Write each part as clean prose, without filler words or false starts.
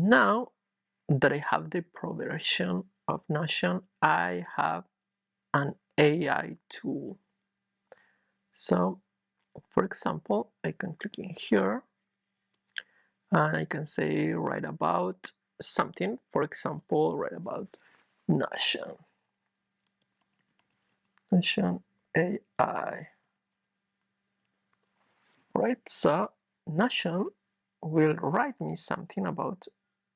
now that I have the pro version of Notion, I have an AI tool. So, for example, I can click in here and I can say write about something. For example, write about Notion AI. Right, so Notion will write me something about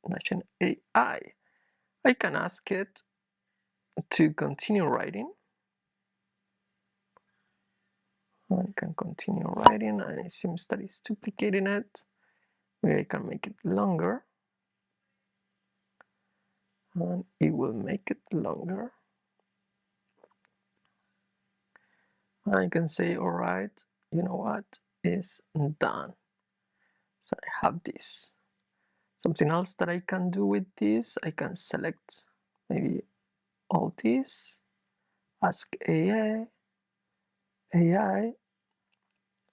Notion AI. I can ask it to continue writing. I can continue writing, and it seems that it's duplicating it. Maybe I can make it longer, and it will make it longer. And I can say, all right, you know what, is done. So I have this. Something else that I can do with this, I can select maybe all this, ask AI,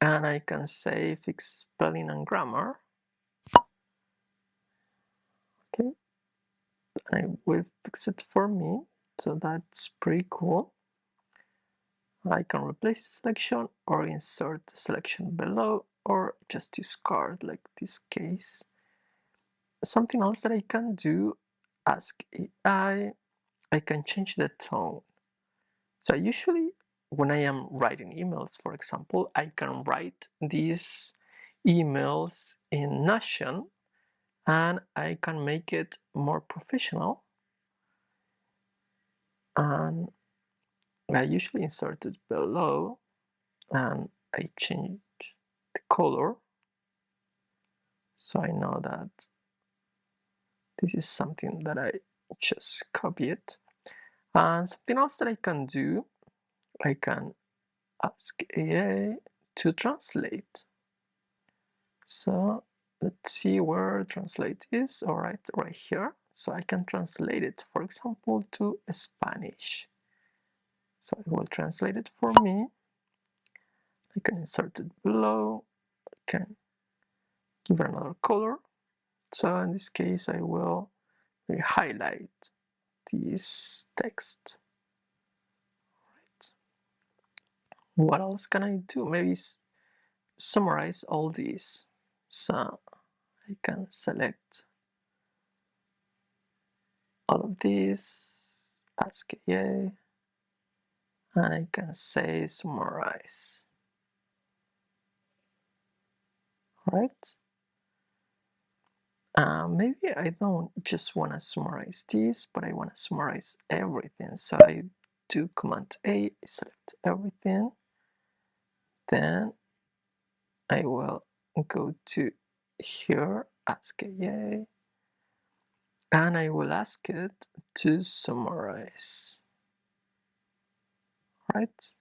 and I can say fix spelling and grammar. Okay, and it will fix it for me, so that's pretty cool. I can replace the selection or insert the selection below, or just discard like this case. Something else that I can do, ask AI, I can change the tone. So usually when I am writing emails, for example, I can write these emails in Notion and I can make it more professional. And I usually insert it below and I change the color. So I know that this is something that I just copy it. And something else that I can do, I can ask AI to translate. So let's see where translate is. All right, right here. So I can translate it, for example, to Spanish. So it will translate it for me. I can insert it below. I can give it another color. So in this case, I will highlight this text. Right. What else can I do? Maybe summarize all these. So I can select all of these, ask AI, and I can say summarize. Right? Maybe I don't just want to summarize this, but I want to summarize everything. So I do Command A, select everything. Then I will go to here, ask AI, and I will ask it to summarize. Right?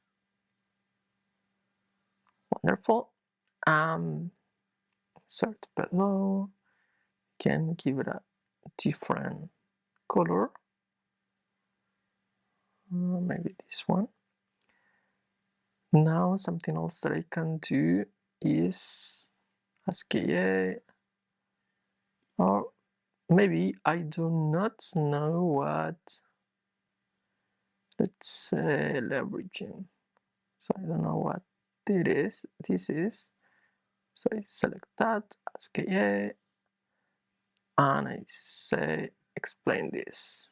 Wonderful. Insert below. Can give it a different color. Maybe this one. Now something else that I can do is ask AI, or maybe I do not know what, let's say leveraging. So I don't know what this is. So I select that, ask AI, and I say explain this.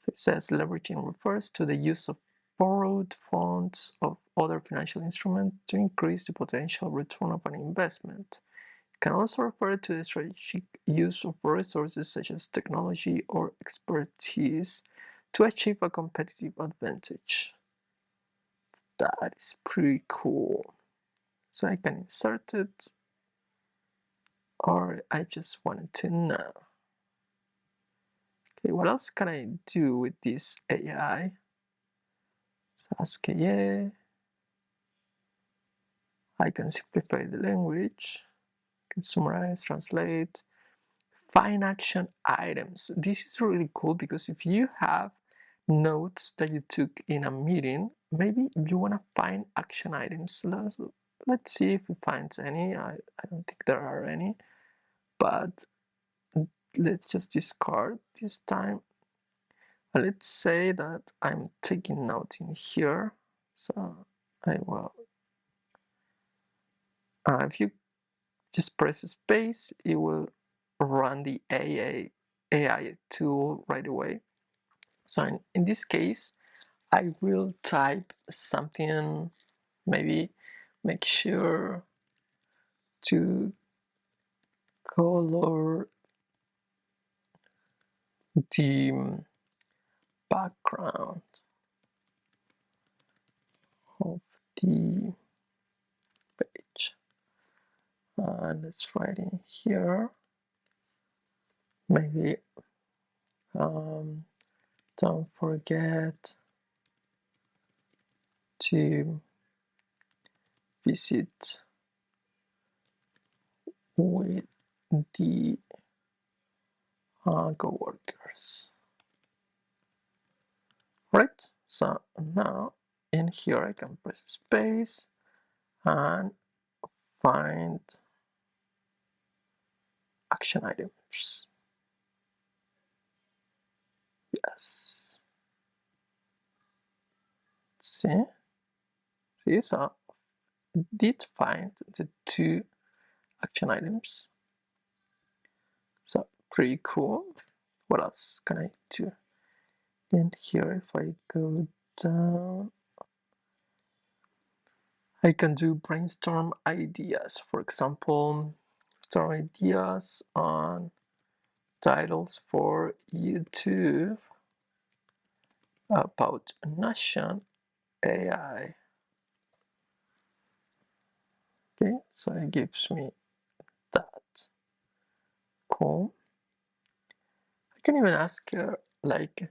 So it says leveraging refers to the use of borrowed funds of other financial instruments to increase the potential return of an investment. It can also refer to the strategic use of resources such as technology or expertise to achieve a competitive advantage. That is pretty cool. So I can insert it, or I just wanted to know. Okay, what else can I do with this AI? So ask AI. I can simplify the language, I can summarize, translate, find action items. This is really cool because if you have notes that you took in a meeting, maybe you want to find action items. Let's see if we find any. I don't think there are any, but let's just discard this time. Let's say that I'm taking note in here, so I will. If you just press space, it will run the AI tool right away. So in this case, I will type something, maybe make sure to color the background of the page. Let's write in here, maybe don't forget to visit with the coworkers. Right, so now in here I can press space and find action items. Yes. See, so it did find the 2 action items. So pretty cool. What else can I do? In here, if I go down, I can do brainstorm ideas. For example, brainstorm ideas on titles for YouTube about Notion AI. Okay, so it gives me that. Cool. I can even ask her like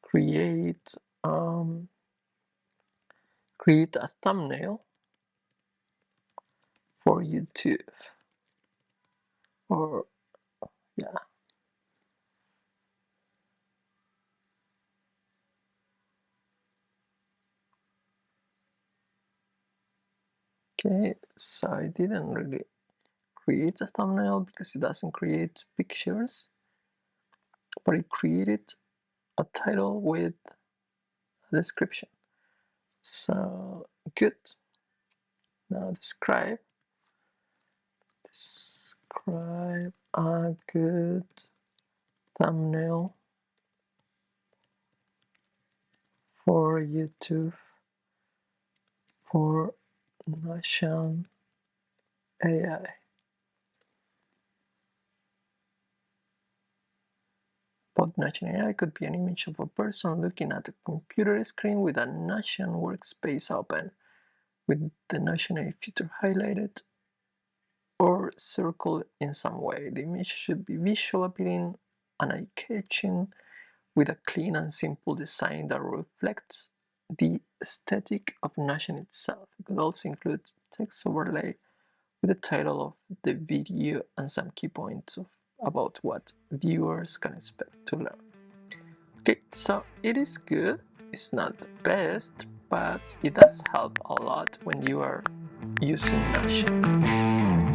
create create a thumbnail for YouTube, or yeah. Okay, so I didn't really create a thumbnail because it doesn't create pictures, but it created a title with a description. So good. Now describe a good thumbnail for YouTube for Notion AI. But Notion AI could be an image of a person looking at a computer screen with a Notion workspace open, with the Notion AI feature highlighted or circled in some way. The image should be visual, appealing, and eye-catching, with a clean and simple design that reflects the aesthetic of Notion itself. It could also include text overlay with the title of the video and some key points about what viewers can expect to learn. Okay, so it is good. It's not the best, but it does help a lot when you are using Notion.